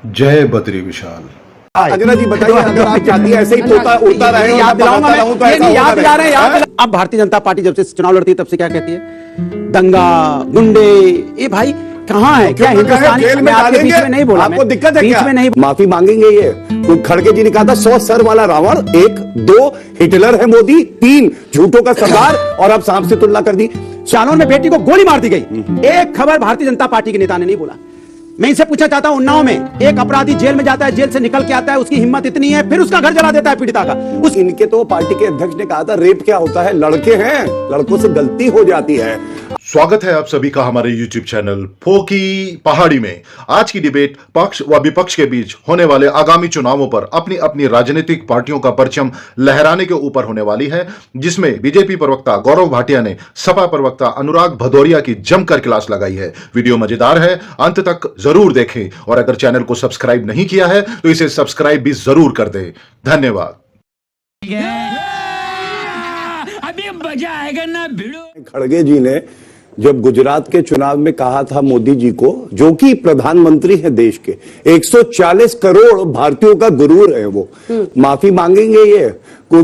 जय बद्री विशाल। अंजना जी बताइए, अगर आप चाहती है ऐसे ही उड़ता रहे, याद दिलाऊंगा मैं, तो ऐसा याद दिला रहे हैं। अब भारतीय जनता पार्टी जब से चुनाव लड़ती है तब से क्या कहती है? दंगा, गुंडे, ये भाई कहाँ है? क्या हिंदुस्तानी? जेल में आपके बीच डालेंगे? में नहीं बोला, आपको दिक्कत है बीच क्या? में नहीं। माफी मांगेंगे ये? कोई खड़गे जी ने कहा था 100 सर वाला रावण, 1, 2 हिटलर है मोदी, 3 झूठों का सरदार, और अब सांप से तुलना कर दी। जालौन में बेटी को गोली मार दी गई, एक खबर भारतीय जनता पार्टी के नेता ने नहीं बोला। मैं इनसे पूछना चाहता हूं, उन्नाव में एक अपराधी जेल में जाता है, जेल से निकल के आता है, उसकी हिम्मत इतनी है, फिर उसका घर जला देता है पीड़िता का। इनके तो पार्टी के अध्यक्ष ने कहा था रेप क्या होता है, लड़के हैं, लड़कों से गलती हो जाती है। स्वागत है आप सभी का हमारे YouTube चैनल फोकी पहाड़ी में। आज की डिबेट पक्ष व विपक्ष के बीच होने वाले आगामी चुनावों पर अपनी अपनी राजनीतिक पार्टियों का परचम लहराने के ऊपर होने वाली है, जिसमें बीजेपी प्रवक्ता गौरव भाटिया ने सपा प्रवक्ता अनुराग भदौरिया की जमकर क्लास लगाई है। वीडियो मजेदार है, अंत तक जरूर देखें, और अगर चैनल को सब्सक्राइब नहीं किया है तो इसे सब्सक्राइब भी जरूर कर दें। धन्यवाद। अभी मजा आएगा ना भिड़ो। खड़गे जी ने जब गुजरात के चुनाव में कहा था मोदी जी को, जो कि प्रधानमंत्री है देश के, 140 करोड़ भारतीयों का गुरूर है वो, माफी मांगेंगे ये?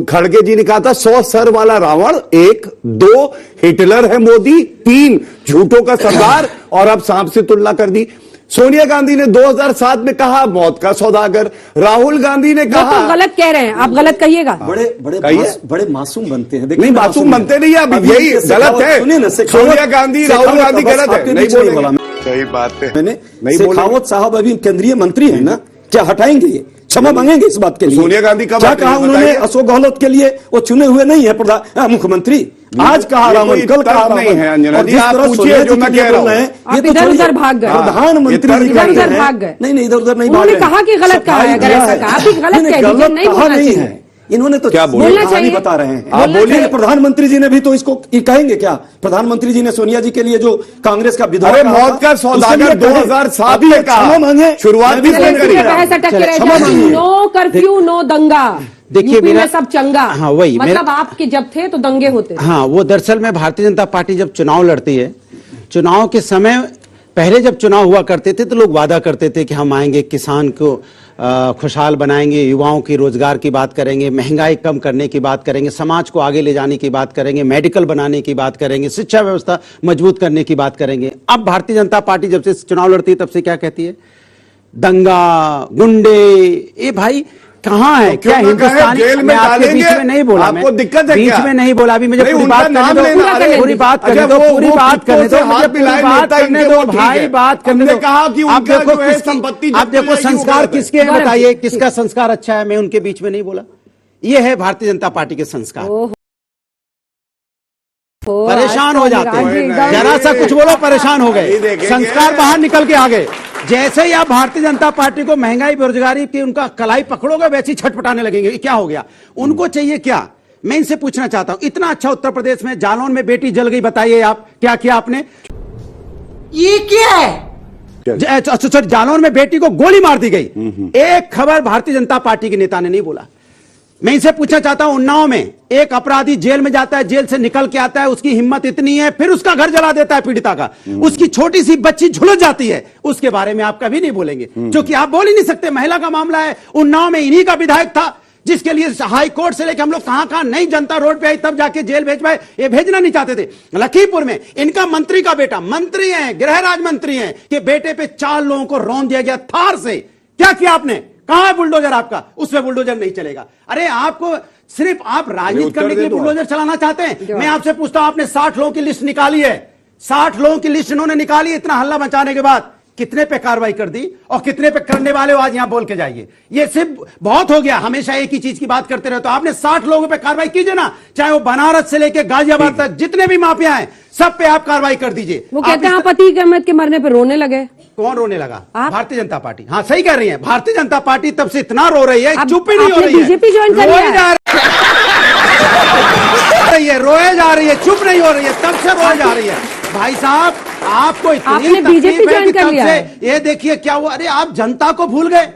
खड़गे जी ने कहा था 100 सर वाला रावण, 1, 2 हिटलर है मोदी, 3 झूठों का सरदार, और अब सांप से तुलना कर दी। सोनिया गांधी ने 2007 में कहा मौत का सौदागर। राहुल गांधी ने कहा, तो गलत कह रहे हैं आप, गलत कहिएगा। बड़े मासूम बनते हैं। नहीं, मासूम बनते नहीं है, अब यही गलत है। सोनिया गांधी, राहुल गांधी गलत है, नहीं बोलेगा। सही बात है। मैंने शेखावत साहब अभी केंद्रीय मंत्री है ना, क्या हटाएंगे ये? क्षमा मांगेंगे इस बात के लिए? सोनिया गांधी का क्या कहा उन्होंने? अशोक गहलोत के लिए वो चुने हुए नहीं है मुख्यमंत्री। आज कहा रावण, कल कहा नहीं है अंजना और जी, जिस आप तरह पूछिए जो मैं कह रहा हूं। ये तो इधर उधर भाग गए, प्रधानमंत्री इधर भाग गए। नहीं, इधर उधर नहीं, उन्होंने कहा कि गलत कहा है, अगर ऐसा कहा कि गलत कह दीजिए, नहीं बोलना चाहिए। इन्होंने तो क्या बोलना चाहिए, बता रहे हैं। आप बोलिए, प्रधानमंत्री जी ने भी तो इसको कहेंगे क्या? प्रधानमंत्री जी ने सोनिया जी के लिए जो कांग्रेस का विधवा, अरे मौत का सौदागर 2007 में कहा, मांगे, शुरुआत भी नो कर्फ्यू, नो दंगा। देखिए मेरा सब चंगा। हाँ, वही मतलब आपके जब थे तो दंगे होते थे। हाँ, वो दरअसल में भारतीय जनता पार्टी जब चुनाव लड़ती है, चुनाव के समय पहले जब चुनाव हुआ करते थे तो लोग वादा करते थे कि हम आएंगे, किसान को खुशहाल बनाएंगे, युवाओं की रोजगार की बात करेंगे, महंगाई कम करने की बात करेंगे, समाज को आगे ले जाने की बात करेंगे, मेडिकल बनाने की बात करेंगे, शिक्षा व्यवस्था मजबूत करने की बात करेंगे। अब भारतीय जनता पार्टी जब से चुनाव लड़ती है तब से क्या कहती है? दंगा, गुंडे, ये भाई कहाँ है? क्या हिंदुस्तानी? जेल में आपके बीच में नहीं बोला, आपको दिक्कत है बीच क्या? में नहीं बोला। अभी मुझे पूरी बात करने दो, पूरी बात करने दो, पूरी बात करने दो, मुझे पूरी बात करने दो भाई, बात करने दो। कहा कि आप देखो संपत्ति, आप देखो संस्कार किसके हैं, बताइए किसका संस्कार अच्छा है? मैं उनके बीच में नहीं बोला। ये है भारतीय जनता पार्टी के संस्कार। परेशान हो जाते हैं, जरा सा कुछ बोलो परेशान हो गए, संस्कार बाहर निकल के आ गए। जैसे ही आप भारतीय जनता पार्टी को महंगाई बेरोजगारी की उनका कलाई पकड़ोगे, वैसे ही छटपटाने लगेंगे। क्या हो गया? उनको चाहिए क्या? मैं इनसे पूछना चाहता हूं, इतना अच्छा उत्तर प्रदेश में जालौन में बेटी जल गई, बताइए आप क्या किया आपने? ये क्या है? अच्छा, जालौन में बेटी को गोली मार दी गई, एक खबर भारतीय जनता पार्टी के नेता ने नहीं बोला। मैं इनसे पूछना चाहता हूं, उन्नाव में एक अपराधी जेल में जाता है, जेल से निकल के आता है, उसकी हिम्मत इतनी है, फिर उसका घर जला देता है पीड़िता का, उसकी छोटी सी बच्ची झुलस जाती है, उसके बारे में आप कभी नहीं बोलेंगे, जो कि आप बोल ही नहीं सकते। महिला का मामला है, उन्नाव में इन्हीं का विधायक था जिसके लिए हाई कोर्ट से लेकर हम लोग कहां नहीं जनता रोड पे आई, तब जाके जेल भेज पाए। ये भेजना नहीं चाहते थे। लखीमपुर में इनका मंत्री का बेटा, मंत्री है, गृह राज्य मंत्री है, कि बेटे पे 4 लोगों को रौंद दिया गया थार से। क्या किया आपने? कहां है बुलडोजर आपका? उसमें बुलडोजर नहीं चलेगा। अरे आपको सिर्फ आप राजनीति करने के लिए बुलडोजर चलाना चाहते हैं? मैं आपसे पूछता हूं, आपने 60 लोगों की लिस्ट निकाली है, 60 लोगों की लिस्ट इन्होंने निकाली, इतना हल्ला मचाने के बाद कितने पे कार्रवाई कर दी और कितने पे करने वाले हो? आज यहां बोल के जाइए। ये सिर्फ बहुत हो गया, हमेशा एक ही चीज की बात करते रहे। तो आपने 60 लोगों पे कार्रवाई कीजिए ना, चाहे वो बनारस से लेके गाजियाबाद तक जितने भी माफिया हैं, सब पे आप कार्रवाई कर दीजिए। वो कहते हैं पति के मरने पे रोने लगे। कौन रोने लगा? भारतीय जनता पार्टी। हाँ, सही कह रही है, भारतीय जनता पार्टी तब से इतना रो रही है, चुप ही नहीं हो रही है। बीजेपी ज्वाइन कर लिया है, रोए जा रही है, चुप नहीं हो रही है, तब से रोए जा रही है। भाई साहब, आपको इतनी आपने बीजेपी ज्वाइन कर लिया है। ये देखिए क्या हुआ। अरे आप जनता को भूल गए,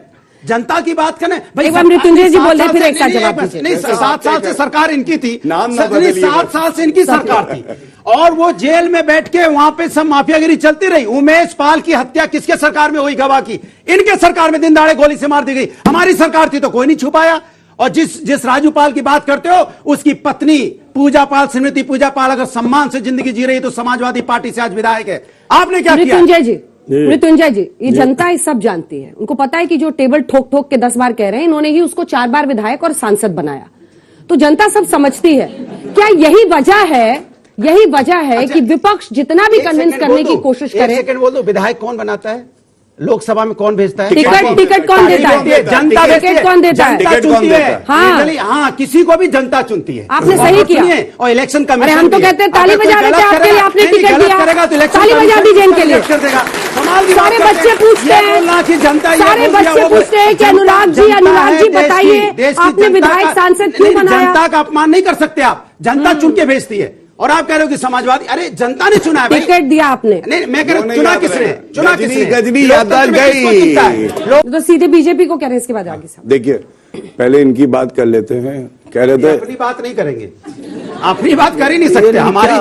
जनता की बात करें भाई। एक बार मृत्युंजय जी बोल रहे, फिर एक साथ नहीं, जवाब नहीं, दीजिए। नहीं, 7 साल से सरकार इनकी थी, नाम ना 7 बदलिए। साल से इनकी सरकार थी, और वो जेल में बैठ के वहां पे सब माफियागिरी चलती रही। उमेश पाल की हत्या किसके सरकार में हुई गवाह की? इनके सरकार में दिन दहाड़े गोली से मार दी गई। हमारी सरकार थी तो कोई नहीं छुपाया। और जिस राजू पाल की बात करते हो, उसकी पत्नी पूजा पाल, श्रीमती पूजा पाल अगर सम्मान से जिंदगी जी रही तो समाजवादी पार्टी से आज विधायक है। आपने क्या किया? मृत्युंजय जी, ये जनता ये सब जानती है। उनको पता है कि जो टेबल ठोक ठोक के 10 बार कह रहे हैं, इन्होंने ही उसको 4 बार विधायक और सांसद बनाया। तो जनता सब समझती है। क्या यही वजह है कि विपक्ष जितना भी कन्विंस करने की कोशिश करे। सेकंड बोल दो, विधायक कौन बनाता है? लोकसभा में कौन भेजता है? टिकट कौन देता है? जनता टिकट कौन देता है? जनता चुनती है। हाँ। हाँ, किसी को भी जनता चुनती है। आपने सही किया। और इलेक्शन कमीशन, अरे हम तो कहते हैं ताली बजा रहे थे आपके लिए, आपने टिकट दिया, ताली बजा दीजिए इनके लिए। सारे बच्चे पूछते हैं, सारे बच्चे पूछते हैं कि अनुराग जी बताइए, आपने विधायक सांसद क्यों बनाया? जनता का अपमान नहीं कर सकते आप। जनता चुन के भेजती है, और आप कह रहे हो कि समाजवादी। अरे जनता ने चुना है भाई। टिकट दिया आपने। नहीं, मैं कह रहा हूं, चुना किसने? चुना किसने? गजबी याददाश्त गई। तो सीधे बीजेपी को कह रहे हैं इसके बाद आगे साहब। देखिए, पहले इनकी बात कर लेते हैं। कह रहे थे अपनी बात नहीं करेंगे, अपनी बात कर ही नहीं सकते।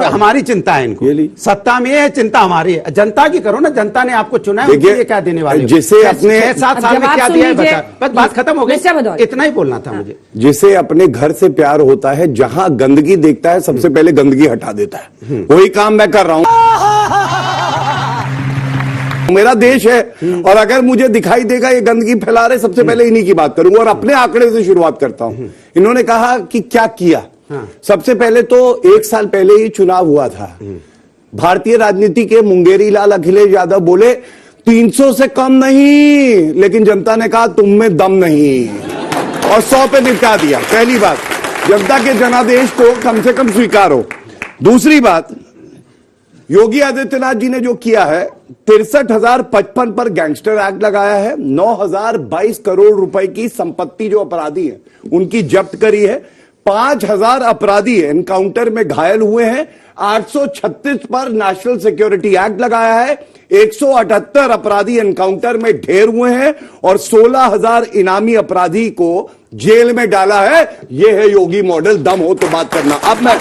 हमारी चिंता है इनको, सत्ता में है, चिंता हमारी है। जनता की करो ना, जनता ने आपको चुना है, उनके लिए क्या देने वाले? जिसे अपने 6-7 साल में क्या दिया है बता, बस बात खत्म हो गई। इतना ही बोलना था मुझे। जिसे अपने घर से प्यार होता है, जहां गंदगी देखता है सबसे पहले गंदगी हटा देता है। वही काम मैं कर रहा हूं। मेरा देश है, और अगर मुझे दिखाई देगा ये गंदगी फैला रहे, सबसे पहले इन्हीं की बात करूंगा और अपने आंकड़े से शुरुआत करता हूं। इन्होंने कहा कि क्या किया। सबसे पहले तो 1 साल पहले ही चुनाव हुआ था। भारतीय राजनीति के मुंगेरी लाल अखिलेश यादव बोले 300 से कम नहीं, लेकिन जनता ने कहा तुम में दम नहीं, और 100 पे निपटा दिया। पहली बात, जनता के जनादेश को कम से कम स्वीकारो। दूसरी बात, योगी आदित्यनाथ जी ने जो किया है, 63,055 पर गैंगस्टर एक्ट लगाया है, 9,022 करोड़ रुपए की संपत्ति जो अपराधी है उनकी जब्त करी है, 5,000 अपराधी एनकाउंटर में घायल हुए हैं, 836 पर नेशनल सिक्योरिटी एक्ट लगाया है, 178 अपराधी एनकाउंटर में ढेर हुए हैं, और 16,000 इनामी अपराधी को जेल में डाला है। यह है योगी मॉडल। दम हो तो बात करना। अब मैं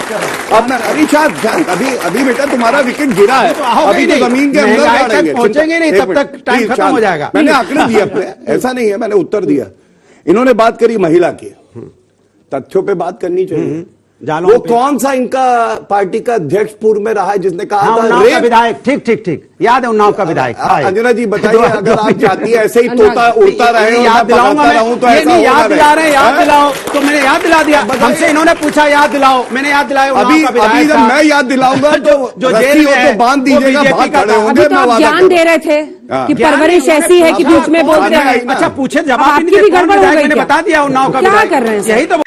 अभी अभी बेटा तुम्हारा विकेट गिरा है, अभी तो जमीन के अंदर गाड़ेंगे, पहुंचेंगे नहीं, तब तक टाइम खत्म हो जाएगा। मैंने आंकड़े दिए अपने, ऐसा नहीं है, मैंने उत्तर दिया। इन्होंने बात करी महिला की, तथ्यों पे बात करनी चाहिए। वो कौन सा इनका पार्टी का अध्यक्ष पूर्व में रहा है जिसने कहा था रेप विधायक? ठीक याद है, उन्नाव का विधायक। अंजना जी बताइए, अगर आप चाहती है ऐसे ही तोता उड़ता रहे, याद दिलाऊंगा मैं। तो ऐसा याद दिला रहे हैं, याद दिलाओ। तो मैंने याद दिला दिया, हमसे इन्होंने पूछा याद दिलाओ, मैंने याद दिलाया। अभी जब मैं याद दिलाऊंगा तो जो जेल में बांध दीजिएगा, बात खड़े होंगे। तो आप ज्ञान दे रहे थे कि परवरिश ऐसी है कि बीच में बोलते हैं। अच्छा पूछे, जवाब आपकी भी गड़बड़ हो गई। मैंने बता दिया उन्नाव का। क्या कर रहे हैं? यही तो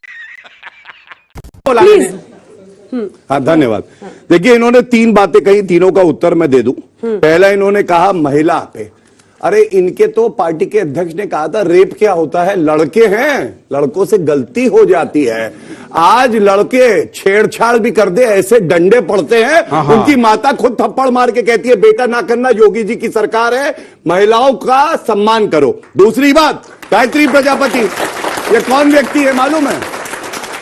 प्लीज। हाँ, धन्यवाद। देखिए, इन्होंने 3 बातें कही, तीनों का उत्तर मैं दे दूं। पहला इन्होंने कहा महिला पे। अरे इनके तो पार्टी के अध्यक्ष ने कहा था रेप क्या होता है, लड़के हैं, लड़कों से गलती हो जाती है। आज लड़के छेड़छाड़ भी कर दे, ऐसे डंडे पड़ते हैं, उनकी माता खुद थप्पड़ मार के कहती है बेटा ना करना, योगी जी की सरकार है, महिलाओं का सम्मान करो। दूसरी बात, गायत्री प्रजापति, ये कौन व्यक्ति है मालूम है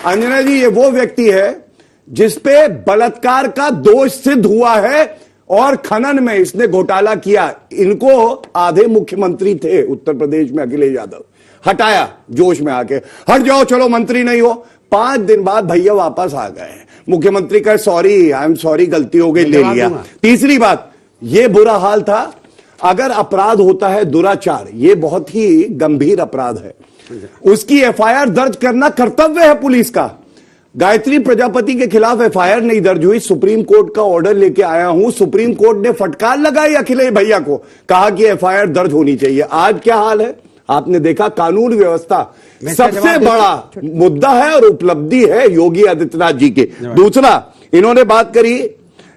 अंजना जी? ये वो व्यक्ति है जिसपे बलात्कार का दोष सिद्ध हुआ है और खनन में इसने घोटाला किया। इनको आधे मुख्यमंत्री थे उत्तर प्रदेश में, अखिलेश यादव, हटाया जोश में आके, हट जाओ चलो मंत्री नहीं हो। 5 दिन बाद भैया वापस आ गए, मुख्यमंत्री का सॉरी, आई एम सॉरी, गलती हो गई, ले लिया। तीसरी बात, ये बुरा हाल था। अगर अपराध होता है दुराचार, ये बहुत ही गंभीर अपराध है, उसकी एफआईआर दर्ज करना कर्तव्य है पुलिस का। गायत्री प्रजापति के खिलाफ एफआईआर नहीं दर्ज हुई, सुप्रीम कोर्ट का ऑर्डर लेके आया हूं। सुप्रीम कोर्ट ने फटकार लगाई अखिलेश भैया को, कहा कि एफआईआर दर्ज होनी चाहिए। आज क्या हाल है आपने देखा, कानून व्यवस्था सबसे बड़ा मुद्दा है और उपलब्धि है योगी आदित्यनाथ जी की। दूसरा, इन्होंने बात करी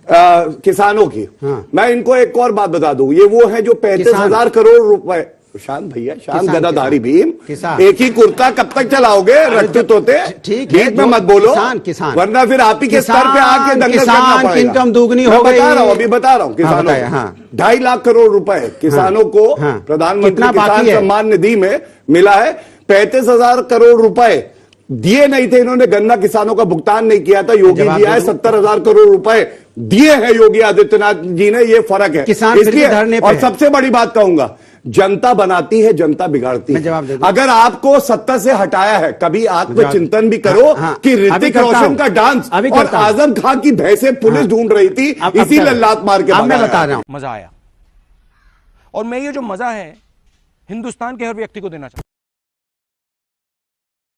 किसानों की। मैं इनको एक और बात बता दूं, ये वो है जो 35,000 करोड़ रुपए शांत भैया, शांत किसान, गदाधारी भीम, किसान। एक ही कुर्ता कब तक चलाओगे? रखते तोते ठीक है, बीच में मत बोलो, किसान वरना फिर आप ही के स्तर पे आके दंगल करना किसान पड़ेगा। की इनकम दोगुनी मैं हो गई। बता रहा हूं, अभी बता रहा हूं किसानों बताइए, को हाँ। 2.5 लाख करोड़ रुपए किसानों को हाँ। प्रधानमंत्री कितना किसान बाकी है? सम्मान निधि में मिला है। 35,000 करोड़ रुपए दिए नहीं थे इन्होंने, गन्ना किसानों का भुगतान नहीं किया था, योगी जवाब दिया है। दे दो। 70,000 करोड़ रुपए दिए हैं योगी आदित्यनाथ जी ने, ये फर्क है। किसान फिर भी धरने पे और है। सबसे बड़ी बात कहूंगा, जनता बनाती है, जनता बिगाड़ती मैं है। जवाब दे दूं। अगर आपको सत्ता से हटाया है, कभी आत्मचिंतन भी करो हाँ, कि अभी ऋतिक करता रोशन हूं। का डांस अभी और करता हूं। आजम खान की भैंसे पुलिस ढूंढ रही थी, अब इसी कर- लल्लात मार के अब मैं भगाया। बता रहा हूं। मजा आया और मैं ये जो मजा है हिंदुस्तान के हर व्यक्ति को देना चाहता हूं।